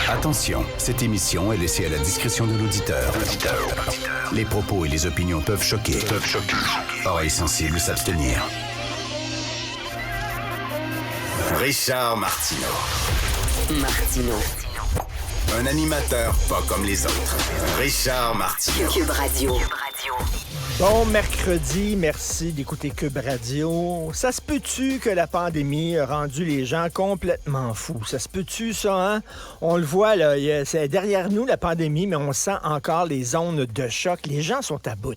Attention, cette émission est laissée à la discrétion de l'auditeur. Les propos et les opinions peuvent choquer. Oreilles sensibles s'abstenir. Richard Martineau. Un animateur pas comme les autres. Richard Martineau. Cube Radio. Bon mercredi, merci d'écouter Cube Radio. Ça se peut-tu que la pandémie a rendu les gens complètement fous? Ça se peut-tu, ça, hein? On le voit, là, c'est derrière nous, la pandémie, mais on sent encore les ondes de choc. Les gens sont à bout.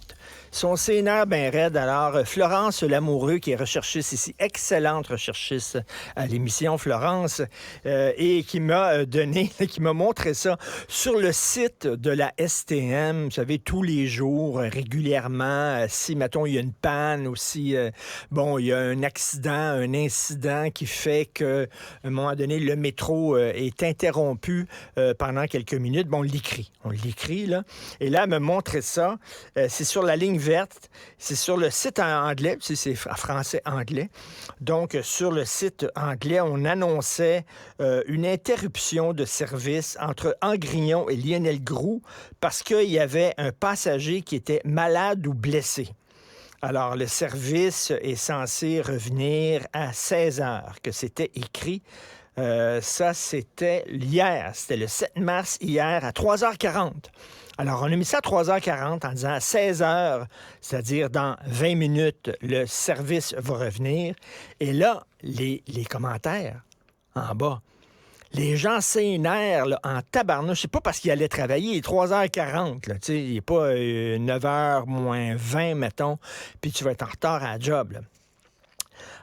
Ils sont sénères bien raides. Alors, Florence Lamoureux, qui est recherchiste ici, excellente recherchiste à l'émission Florence, et qui m'a qui m'a montré ça sur le site de la STM, vous savez, tous les jours, régulièrement, si, mettons, il y a une panne ou si, il y a un accident, un incident qui fait que, à un moment donné, le métro est interrompu pendant quelques minutes, on l'écrit, là. Et là, elle me montrait ça. C'est sur la ligne verte. C'est sur le site en anglais. C'est français-anglais. Donc, sur le site anglais, on annonçait une interruption de service entre Angrignon et Lionel-Groulx parce qu'il y avait un passager qui était malade ou blessé. Alors, le service est censé revenir à 16 heures, que c'était écrit. Ça, c'était hier. C'était le 7 mars hier à 3h40. Alors, on a mis ça à 3h40 en disant à 16h, c'est-à-dire dans 20 minutes, le service va revenir. Et là, les commentaires en bas, les gens s'énervent là, en tabarnouche. C'est pas parce qu'ils allaient travailler, il est 3h40. Là, il n'est pas 9h moins 20, mettons, puis tu vas être en retard à la job. Là.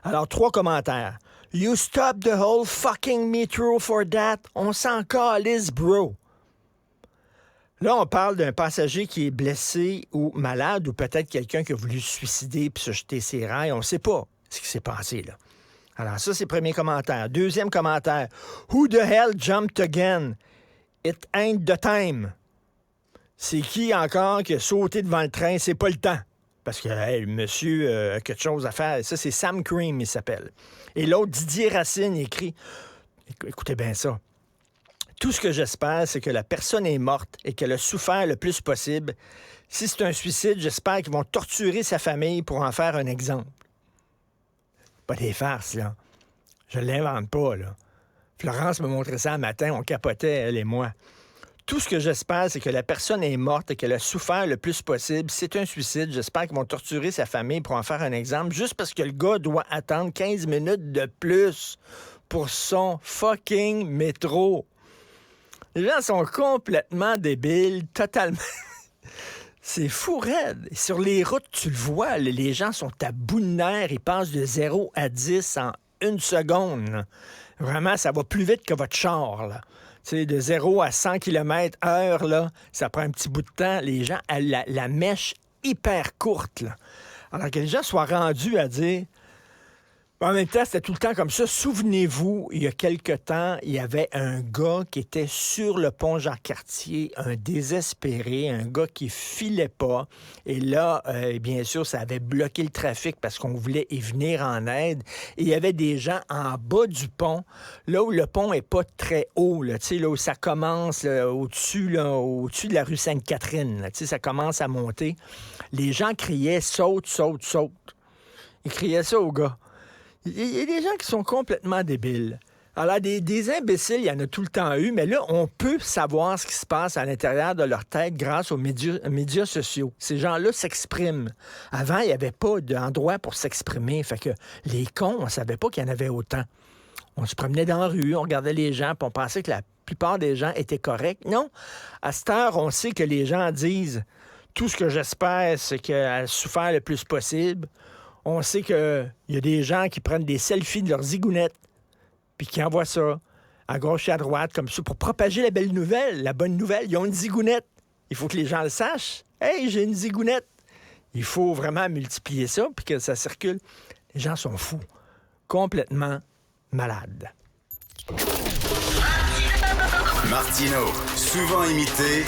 Alors, 3 commentaires. You stop the whole fucking metro for that. On s'en calisse, bro. Là, on parle d'un passager qui est blessé ou malade, ou peut-être quelqu'un qui a voulu se suicider puis se jeter ses rails. On ne sait pas ce qui s'est passé, là. Alors, ça, c'est le premier commentaire. Deuxième commentaire. Who the hell jumped again? It ain't the time. C'est qui encore qui a sauté devant le train? C'est pas le temps. Parce que le monsieur a quelque chose à faire. Ça, c'est Sam Cream, il s'appelle. Et l'autre, Didier Racine, écrit... Écoutez bien ça. Tout ce que j'espère, c'est que la personne est morte et qu'elle a souffert le plus possible. Si c'est un suicide, j'espère qu'ils vont torturer sa famille pour en faire un exemple. Pas des farces, là. Je l'invente pas, là. Florence me montrait ça un matin, on capotait, elle et moi. Tout ce que j'espère, c'est que la personne est morte et qu'elle a souffert le plus possible. Si c'est un suicide, j'espère qu'ils vont torturer sa famille pour en faire un exemple, juste parce que le gars doit attendre 15 minutes de plus pour son fucking métro. Les gens sont complètement débiles, totalement. C'est fou raide. Sur les routes, tu le vois, les gens sont à bout de nerfs. Ils passent de 0 à 10 en 1 seconde. Là. Vraiment, ça va plus vite que votre char. Là. Tu sais, de 0 à 100 km/h, là, ça prend un petit bout de temps. Les gens, la mèche hyper courte. Là. Alors que les gens soient rendus à dire... En même temps, c'était tout le temps comme ça. Souvenez-vous, il y a quelque temps, il y avait un gars qui était sur le pont Jacques-Cartier, un désespéré, un gars qui filait pas. Et là, bien sûr, ça avait bloqué le trafic parce qu'on voulait y venir en aide. Et il y avait des gens en bas du pont, là où le pont est pas très haut, là, là où ça commence, là, au-dessus de la rue Sainte-Catherine. Là, ça commence à monter. Les gens criaient « Saute, saute, saute ». Ils criaient ça aux gars. Il y a des gens qui sont complètement débiles. Alors, des imbéciles, il y en a tout le temps eu, mais là, on peut savoir ce qui se passe à l'intérieur de leur tête grâce aux médias sociaux. Ces gens-là s'expriment. Avant, il n'y avait pas d'endroit pour s'exprimer. Fait que les cons, on ne savait pas qu'il y en avait autant. On se promenait dans la rue, on regardait les gens, puis on pensait que la plupart des gens étaient corrects. Non. À cette heure, on sait que les gens disent « Tout ce que j'espère, c'est qu'elle a souffert le plus possible ». On sait qu'il y a des gens qui prennent des selfies de leurs zigounettes puis qui envoient ça à gauche et à droite comme ça pour propager la belle nouvelle, la bonne nouvelle. Ils ont une zigounette. Il faut que les gens le sachent. « Hey, j'ai une zigounette! » Il faut vraiment multiplier ça puis que ça circule. Les gens sont fous. Complètement malades. Martineau, souvent imité,